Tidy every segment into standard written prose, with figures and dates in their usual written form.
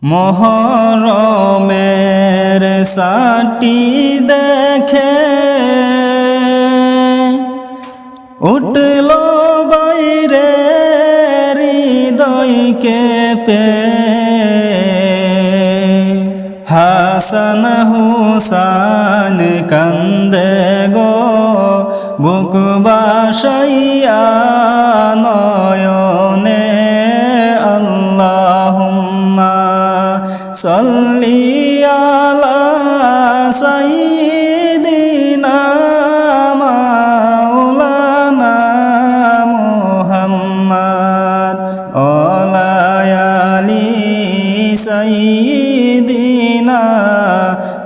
মোহরমের সাটি দেখে উঠল বাইরে হৃদয় কেঁপে। হাসান হুসান কান্দে গো বুক বাসাইয়া নয়নে। আল্লাহুম্মা সাল্লি আলা সাইয়্যিদিনা মাওলানা মুহাম্মদ ওয়া আলি সাইয়্যিদিনা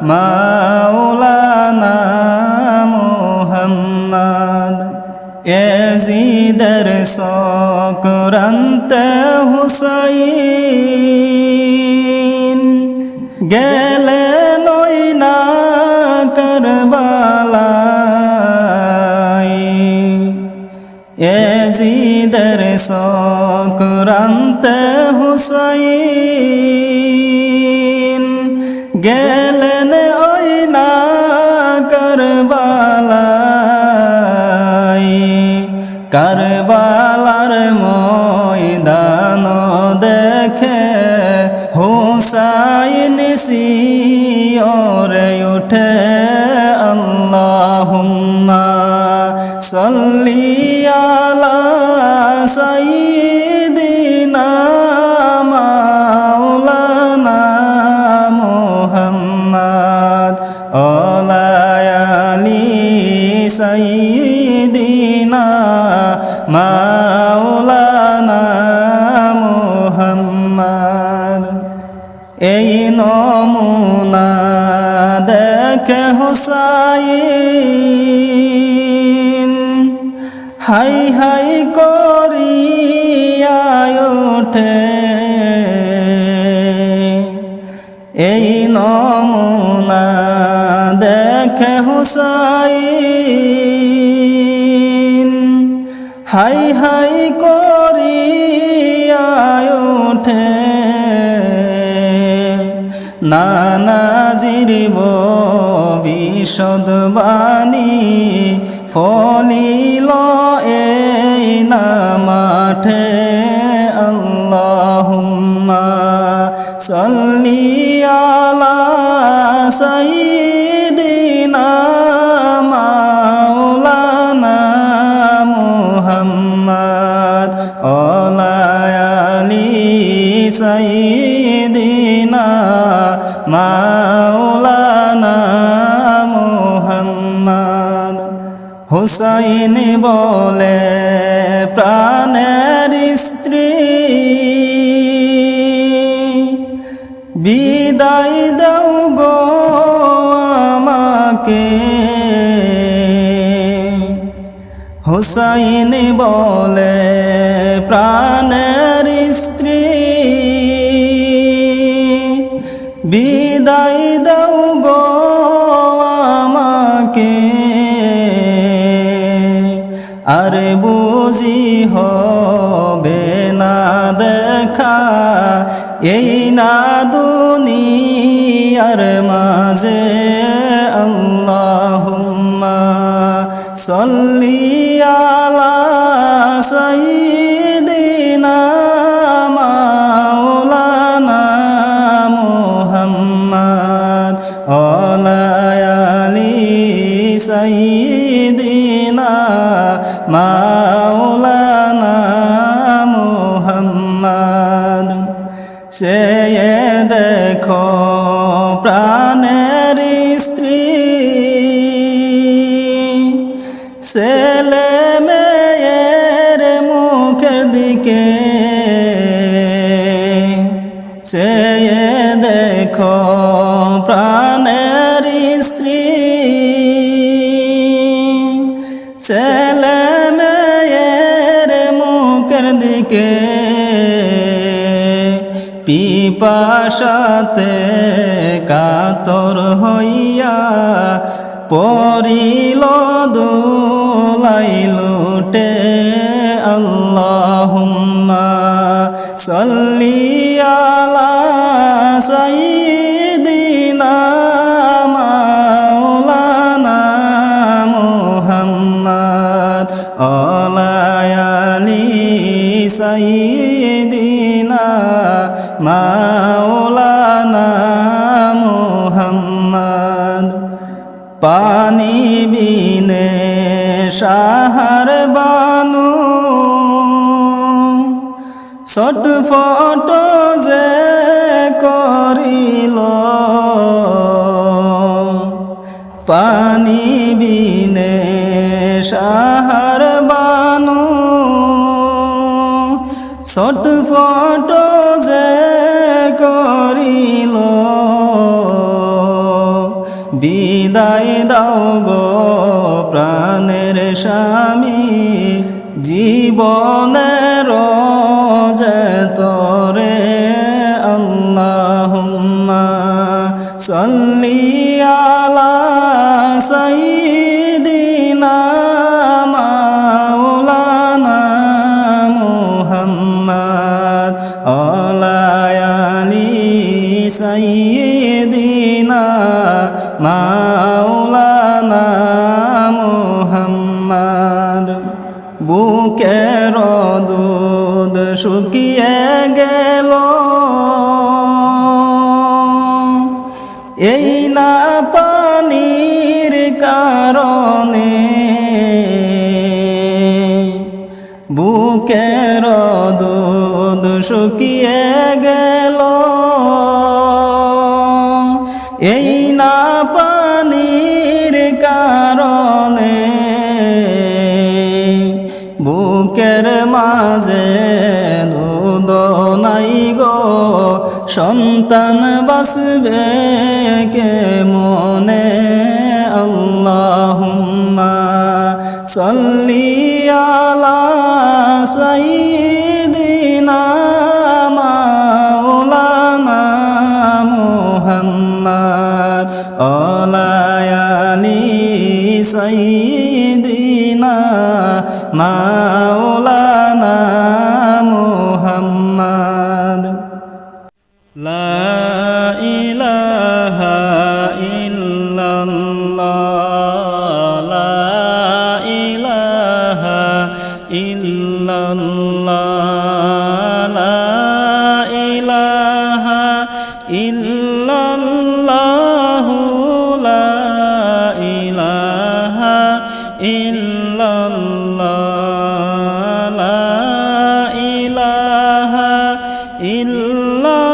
মাওলানা মুহাম্মদ। এজিদের সক্রান্তে হুসাইন গেলেন ওই না কারবালায়। এজিদের সক্রান্তে হুসাইন গেলেন ওই না কারবালায়। কারবালার ময়দান দেখে হুসাইন শিওরে উঠে। আল্লাহুম্মা সাল্লি আলা সাইয়্যিদিনা মাওলানা মুহাম্মদ ওয়া আলি সাইয়্যিদিনা মাওলানা মুহাম্মদ। এই নমুনা দেখে হুসাইন হাই হাই করিয়া ওঠে। এই নমুনা দেখে হুসাইন হাই হাই করিয়া ওঠে। নানাজির বিশদ বাণী ফলিল এই না মাঠে। আল্লাহুম্মা সাল্লি আলা সাইয়্যিদিনা মাওলানা মুহাম্মদ ওয়া আলি সাইয়্যিদিনা মাওলানা মুহাম্মদ। হুসাইন বলে প্রাণের স্ত্রী বিদায় দাও গো আমাকে। হুসাইন বলে প্রাণের স্ত্রী বিদায় দাও গো আমাকে। আর বুঝি হবে না দেখা এই না দুনিয়ার মাঝে। আল্লাহুম্মা সাল্লি আলা সাইয়্যিদিনা মাওলানা মুহাম্মদ ওয়া আলি সাইয়্যিদিনা মাওলানা মুহাম্মদ। সে দেখো প্রাণের স্ত্রী ছেলে মেয়ের মুখের দিকে। সে দেখো প্রাণের স্ত্রী ছেলে মেয়ের মুখের দিকে। পিপাসাতে কাতর হইয়া পড়িল দোলাই লুটে। আল্লাহুম্মা সাল্লি আলা মাওলানা মুহাম্মদ পানি বিনে সাহার বানু ছটফট যে করিল পানি বিনে সাহার বানু ছটফট যে করিল বিদায় দাও গো প্রাণের স্বামী জীবনের যে তরে আল্লাহুম্মা সাল্লি আলা সাইয়্যিদিনা মাওলানা মুহাম্মদ আলা আলি সাইয়্যিদিনা মাওলানা মুহাম্মদ বুকের দুধ শুকিয়ে গেল এই না পানির কারণে বুকের দুধ শুকিয়ে গেল এই না পানির কারণে বুকের মাঝে দুধ নাই গো সন্তান বাসবে কে মনে আল্লাহুম্মা সাল্লি আলা সাইয়্যিদিনা মাওলানা মুহাম্মদ আলা আলি সাইয়্যিদিনা মাওলানা মুহাম্মদ লা ইলাহা ইল্লাল্লাহ লা ইলাহা ইল্লাল্লাহ লা ইলাহা ইল্লাল্লাহ লা ইলাহা ইল্লাল্লাহ লা ইলাহা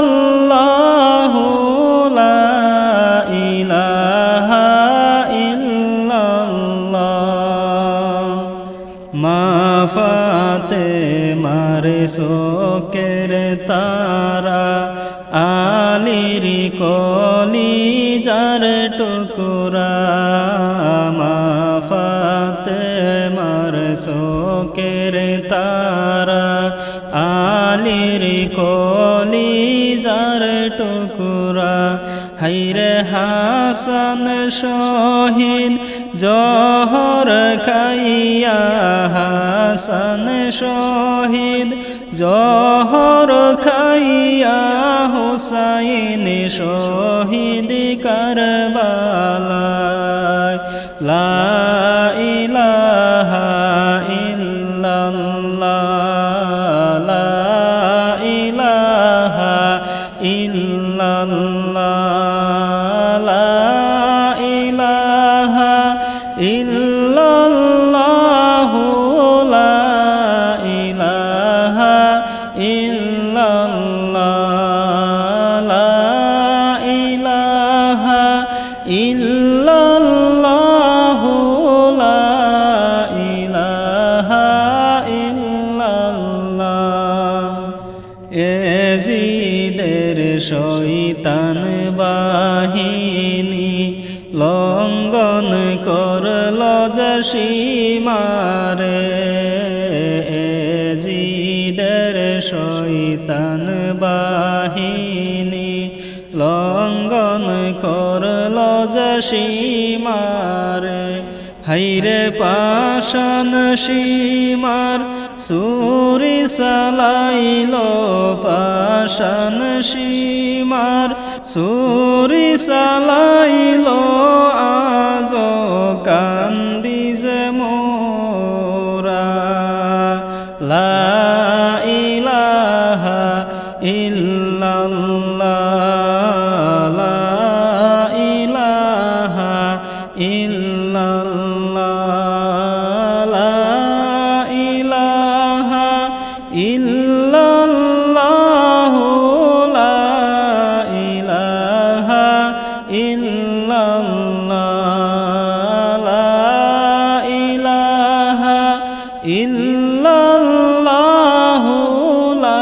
ইল্লাল্লাহ লা ইলাহা ইল্লাল্লাহ মা ফাতেমার চোখের তারা আলীর কলিজার টুকরা মা ফাতেমার চোখের তারা আলীর কলিজার টুকরা হাইরে হাসান শহীদ জহর খাইয়া হাসান শহীদ জহর খাইয়া হুসাইন শহীদ কারবালায় লা ইলাহা ইল্লাল্লাহ লা ইলাহা ইল্লাল্লাহ লা ইলাহা ইল্লাল্লাহ লা ইলাহা ইল্লাল্লাহ লা ইলাহা ইল্লাল্লাহ লা ইলাহা ইল্লাল্লাহ এজিদের শয়তান বাহিনী লঙ্ঘন করল যে সীমারে এজিদের শয়তান বাহিনী লঙ্ঘন করল যে সীমারে হাইরে পাষাণ সীমার সুরি চালাইল পাষাণ সীমার সুরি চালাইল আজ কান্দি যে মোরা লা ইলাহা ইল্লাল্লাহ ইল্লাল্লাহ লা ইলাহা ইল্লাল্লাহ লা ইলাহা ইল্লাল্লাহ লা ইলাহা ইল্লাল্লাহ লা ইলাহা ইল্লাল্লাহ লা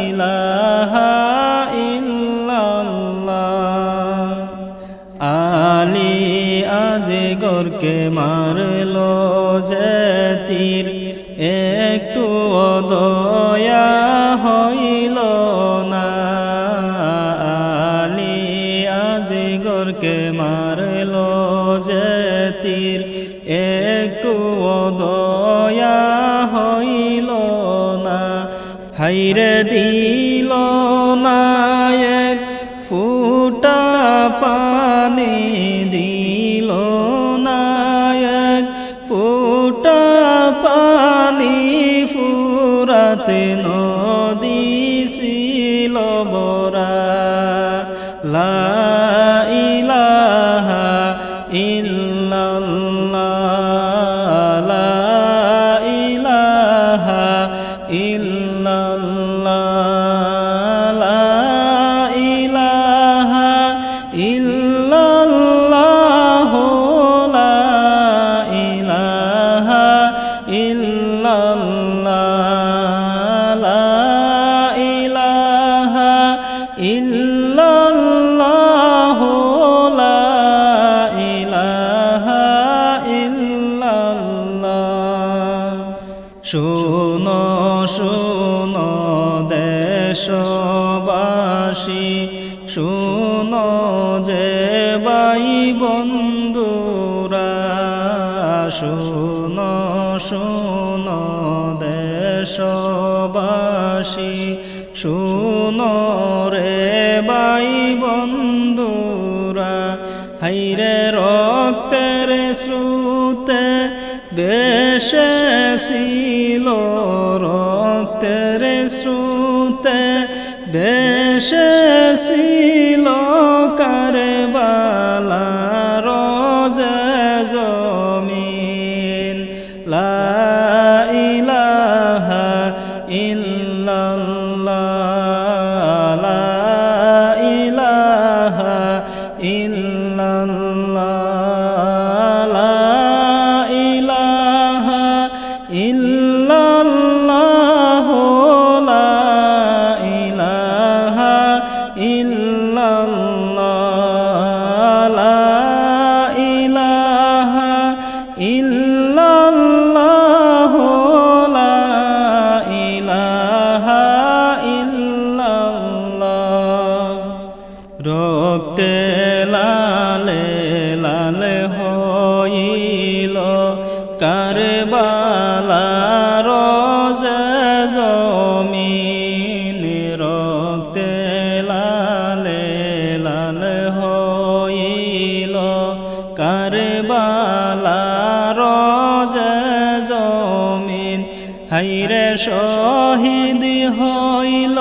ইলাহা ইল্লাল্লাহ আলী আজগরকে মারলো যে তীর একটু দয়া হইল না আলী আজগরকে মারলো যে তীর একটু দয়া হইল না হাইরে দিল না এক ফুটা পানি দিল না এক ফুটা পানি ফুরাতে নদী ছিল বরা লা ইলাহা ইল্লাল্লাহ লা ইলাহা ইল্লাল্লাহ লা ইলাহা ইল্লাল্লাহ লা ইলাহা ইল্লাল্লাহ লা ইলাহা ইল্লাল্লাহ লা ইলাহা ইল্লাল্লাহ শুনো শুনো দেশবাসী শুনো যে ভাই বন্ধুরা শুনো শুনো দেশবাসী শুনো রে ভাই বন্ধুরা হাইরে রক্তের স্রোতে বেশে ছিল রক্তের স্রোতে বেশে ছিল কারবালার যে জমিন লা ইলাহা ইল্লাল্লাহ লা ইলাহা ইল্লাল্লাহ লা ইলাহা ইল্লাল্লাহ লা ইলাহা ইল্লাল্লাহ লা ইলাহা ইল্লাল্লাহ লা ইলাহা ইল্লাল্লাহ রক্তে লালে লালে হইল কারবালার যে জমিন রক্তে লালে লালে হইল কারবালার যে জমিন হাইরে শহীদ হইল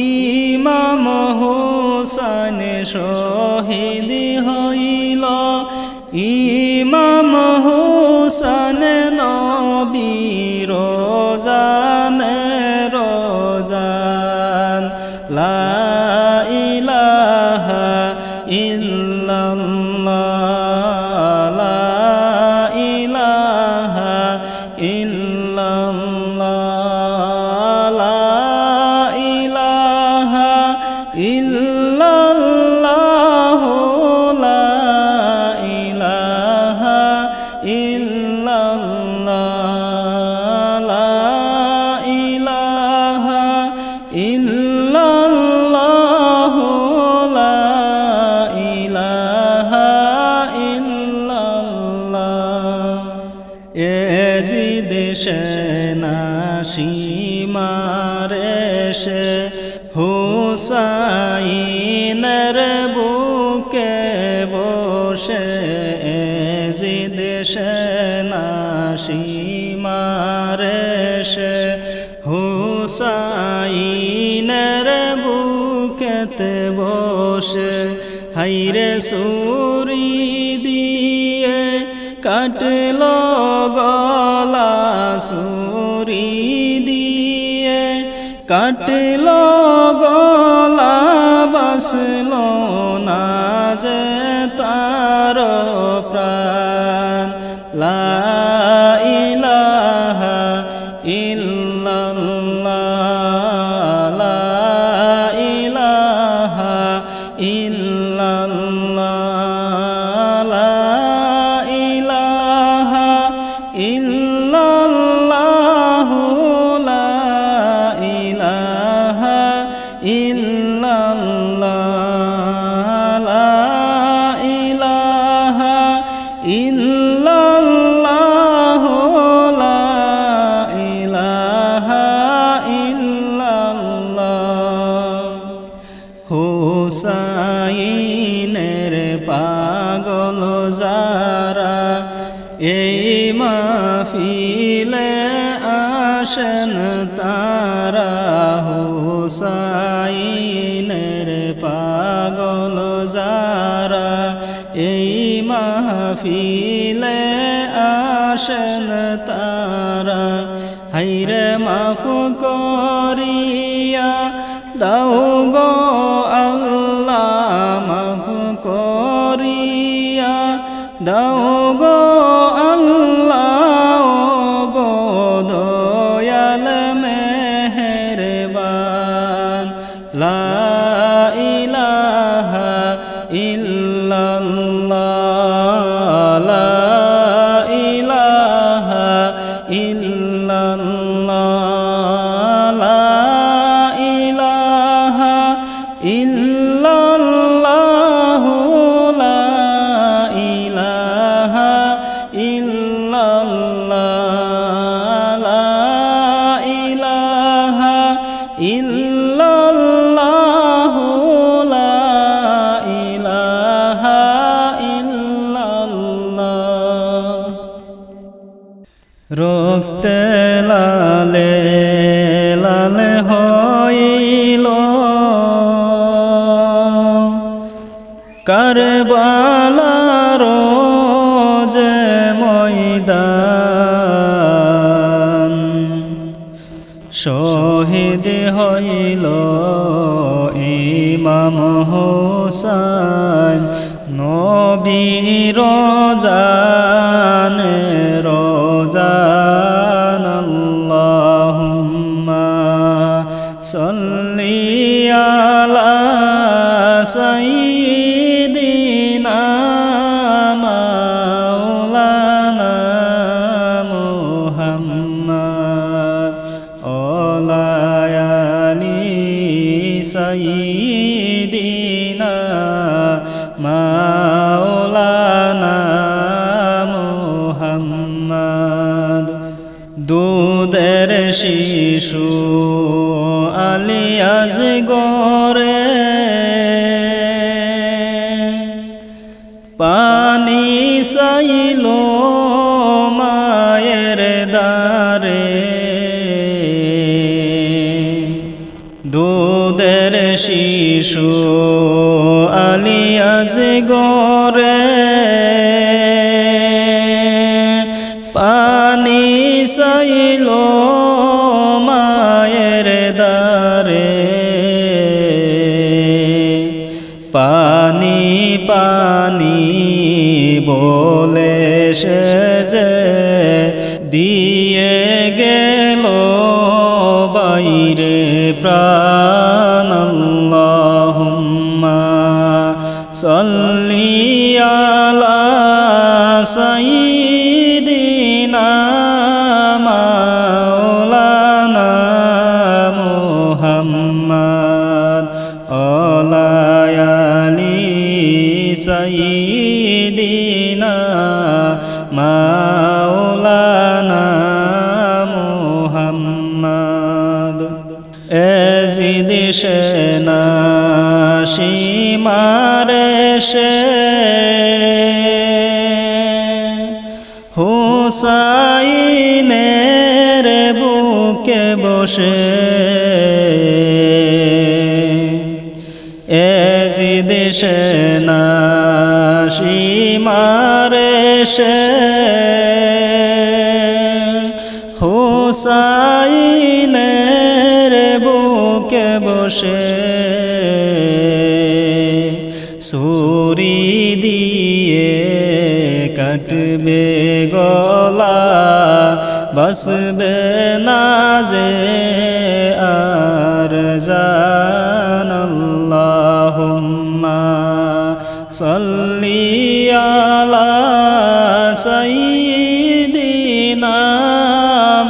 ইমাম হুসাইন শহীদ হইল ইমাম হুসাইন নবীর রোজানে রোজান লা ইলাহা ইল্লাল্লাহ লা ইলাহা ইল্লাল্লাহ লা ইলাহা ইল্লাল্লাহ লা ইলাহা ইল্লাল্লাহ লা ইলাহা ইল্লাল্লাহ লা ইলাহা ইল্লাল্লাহ এজিদ সেনা সীমারে সে হুসাইনের বুকে বসে এজিদ সেনা সীমারে সে হুসাইনের বুকেতে বসে হাইরে সুরি দিয়ে কাটল গলা সুরি দিয়ে কাটল গলা বাসল না যে তার প্রাণ লা ইলাহা ইল্লাল্লাহ লা ইলাহা ইল্লাল্লাহ লা ইলাহা ইল্লাল্লাহ লা ইলাহা ইল্লাল্লাহ লা ইলাহা ইল্লাল্লাহ লা ইলাহা ইল্লাল্লাহ হুসাইনের পাগল যারা এই মাহফিলে আসেন তারা হুসাইনের পাগল যারা এই মাহফিলে আসেন তারা হাইরে মাফ করিয়া দাও গো আল্লাহ মাফ করিয়া দাও গো আল্লাহ গো দয়াল মেহেরবান লা ইলাহা ইল্লাল্লাহ লা ইলাহা ইল্লাল্লাহ লা ইলাহা ইল্লাল্লাহ লা ইলাহা ইল্লাল্লাহ লা ইলাহা ইল্লাল্লাহ লা ইলাহা ইল্লাল্লাহ রক্তে লালে লালে হইল কারবালার যে ময়দান শহীদ হইল ইমাম হুসাইন নবীর জান রোজান আল্লাহুম্মা সাল্লি আলা সাইয়্যিদিনা মাওলানা মুহাম্মদ ওয়া আলি সাইয়্যিদিনা মাওলানা মুহাম্মদ দুধের শিশু আলিয়াজ গরে পানি চাইল মায়ের দারে দুধের শিশু আলিয়াজ গরে পানি চাইল মায়ের দারে পানি পানি বলে সে যে দিয়ে গেল বাইরে প্রাণ আল্লাহুম্মা সাল্লি আলা সাইয়্যিদিনা মাওলানা মুহাম্মদ ওয়া আলি সাইয়্যিদিনা মাওলানা মুহাম্মদ এজিদ সেনা সীমারে সে হুসাইনের বুকে বসে এজিদ সেনা সীমারে সে হুসাইনের বুকে বসে ছুরি দিয়ে কাটবে গলা বাঁচবে না যে আর জান আল্লাহুম্মা সাল্লি আলা সাইয়্যিদিনা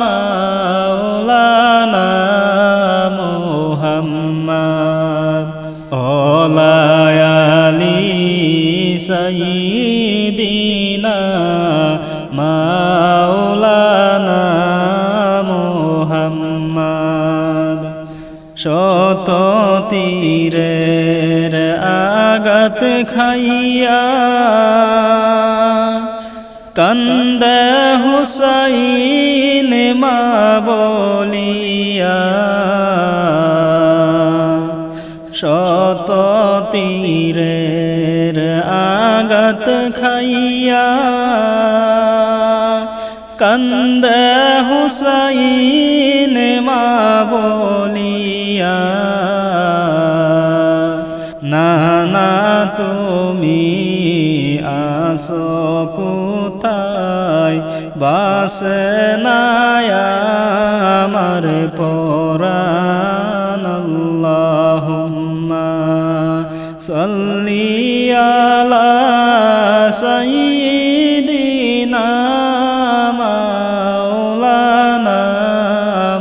মাওলানা মুহাম্মদ ওয়া আলি সাইয়্যিদিনা মাওলানা মুহাম্মদ শত তীরের আঘাত খাইয়া কান্দে হুসাইন মা বলিয়া শত তীরের আঘাত খাইয়া কান্দে হুসাইন মা বলিয়া না না তুমি আসো কোথায় বাসে না আমার পরাণ আল্লাহুম্মা সাল্লি আলা সাইয়্যিদিনা মাওলানা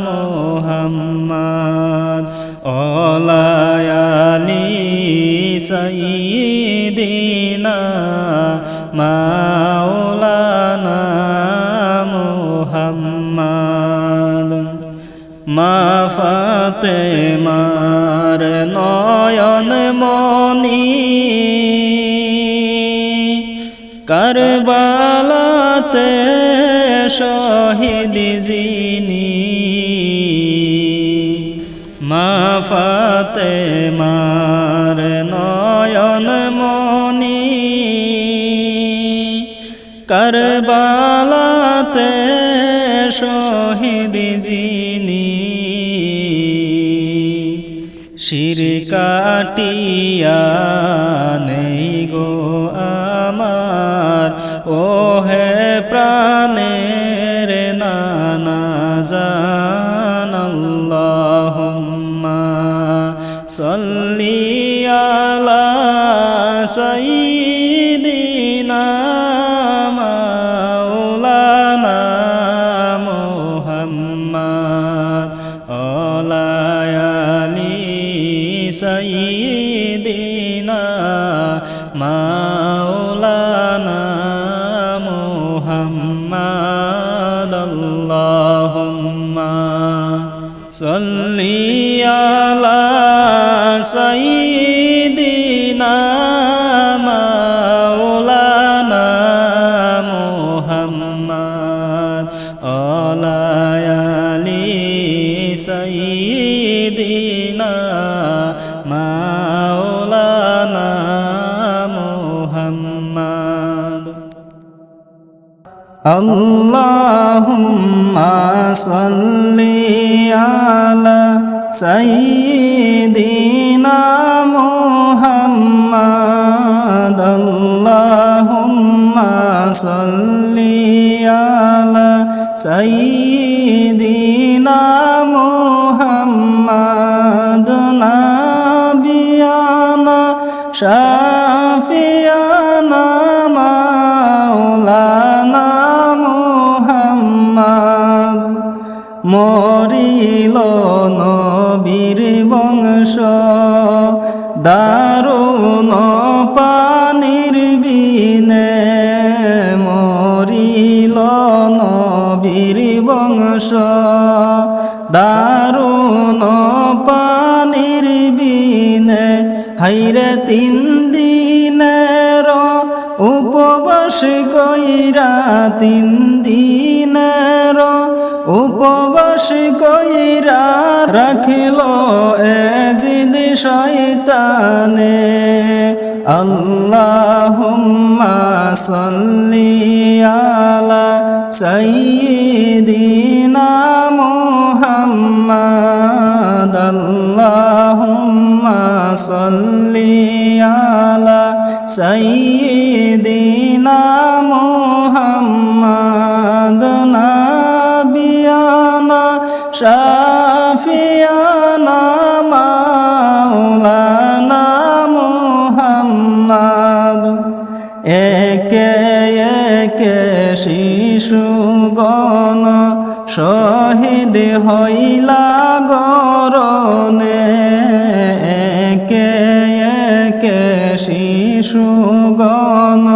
মুহাম্মদ ওয়া আলি সাইয়্যিদিনা মাওলানা মুহাম্মদ মা ফাতেমার নয়ন মনি কারবালাতে শহীদ যিনি মা ফাতেমার নয়ন মনি কারবালাতে শহীদ যিনি শির কাটিয়া নেই গো আমার ও হে প্রাণের নানা জান আল্লাহুম্মা সাল্লি আলা সাইয়্যিদিনা মাওলানা মুহাম্মদ ওয়া আলি সাইয়্যিদিনা মাওলানা মুহাম্মদ আল্লাহুম্মা সাল্লি আলা সাইয়্যিদিনা মাওলানা মুহাম্মদ ওয়া আলি সাইয়্যিদিনা মাওলানা মুহাম্মদ আল্লাহুম্মা সাল্লি আলা সাইয়্যিদিনা মুহাম্মদ আল্লাহুম্মা সাল্লি আলা সাইয়্যিদিনা মুহাম্মদ নাবিয়ানা শাফিয়ানা মাওলানা মুহাম্মদ মরিল নবীর বংশ দারুণ পানির বিনে মরিল নবীর বংশ দারুণ পানির বিনে হাইরে 3 দিনের উপবাস কইরা 3 দিনের উপবাস কইরা রাখিল এজিদ শয়তানে আল্লাহুম্মা সাল্লি আলা সাইয়্যিদিনা মুহাম্মাদ আল্লাহুম্মা সাল্লি আলা সাইয়্যিদিনা মুহাম্মাদ নাবিয়ানা শাফিয়ানা মাওলানা মুহাম্মাদ একে একে শিশুগণ শহীদ হইলা গরনে একে একে শিশুগণ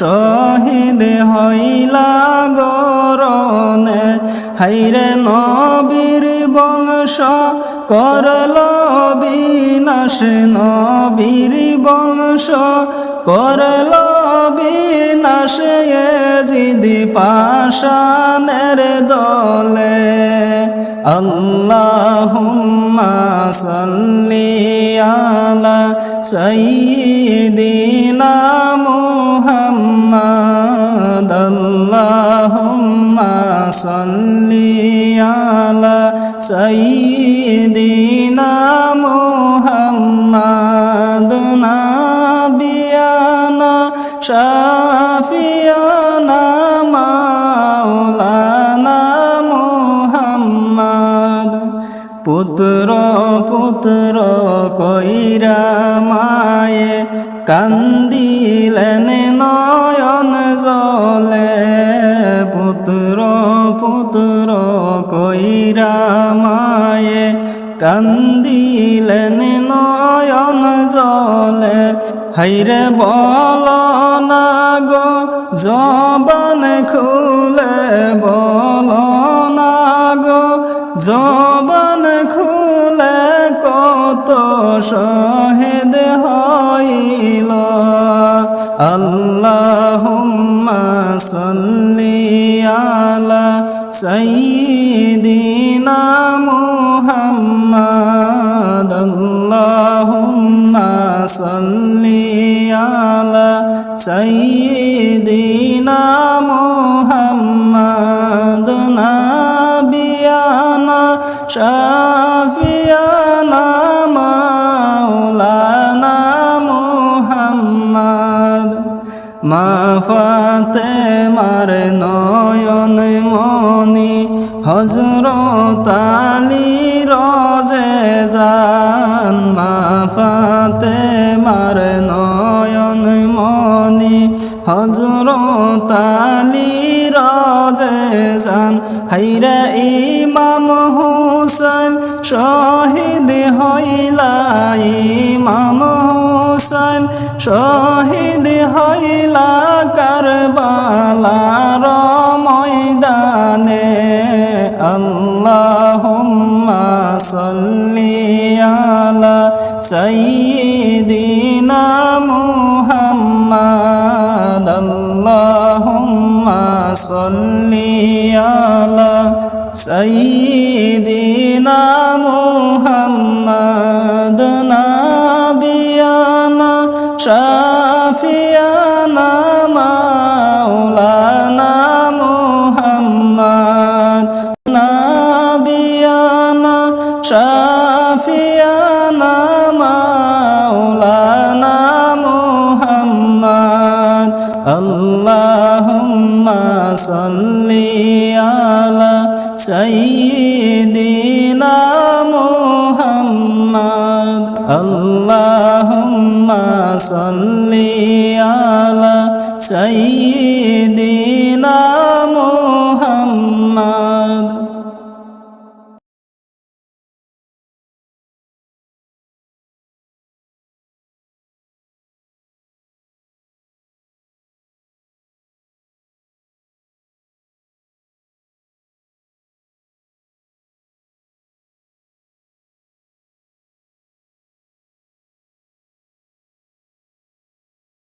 শহীদ হইলা গরনে হাইরে নবীর বংশ করল বিনাশ নবীর বংশ করল বিনাশ এজিদ পাষাণের দলে আল্লাহুম্মা সাল্লি আলা সাইয়্যিদিনা মুহাম্মাদ আল্লাহুম্মা সাল্লি আলা সাইয়্যিদিনা মুহাম্মাদ নাবিয়ানা শাফিয়ানা মাওলানা মুহাম্মাদ পুত্র পুত্র কইরা মায়ে কান্দিলেন নয়ন জলে পুত্র পুত্র কইরা মায়ে কান্দিলেন নয়ন জলে হাইরে বল না গো জবান খুলে বল না গো জবান খুলে কত শহীদ হইল আল্লাহুম্মা সাল্লি আলা সাইয়্যিদিনা মুহাম্মাদ আল্লাহুম্মা সাল্লি আলা সাইয়্যিদিনা মুহাম্মাদ নাবিয়ানা শাফিয়ানা মাওলানা মুহাম্মাদ মা ফাতেমার নয়ন মনি হযরত আলী রোজে জান মা ফাতেমার নয়ন মনি হযরত আলী রোজে জান হাইরে ইমাম হুসাইন শহীদ হইলা ইমাম হুসাইন শহীদ হইলা কারবালার ময়দানে আল্লাহুম্মা সাল্লি আলা সাইয়্যিদিনা মুহাম্মাদ আল্লাহুম্মা সাল্লি আলা সাইয়্যিদিনা মুহাম্মাদ নাবিয়ানা শাফিয়ানা মাওলানা মুহাম্মাদ নাবিয়ানা শাফিয়ানা মাওলানা মুহাম্মাদ আল্লাহুম্মা সাল্লি আলা সাইয়্যিদিনা মুহাম্মাদ আল্লাহুম্মা সাল্লি আলা সাইয়্যিদিনা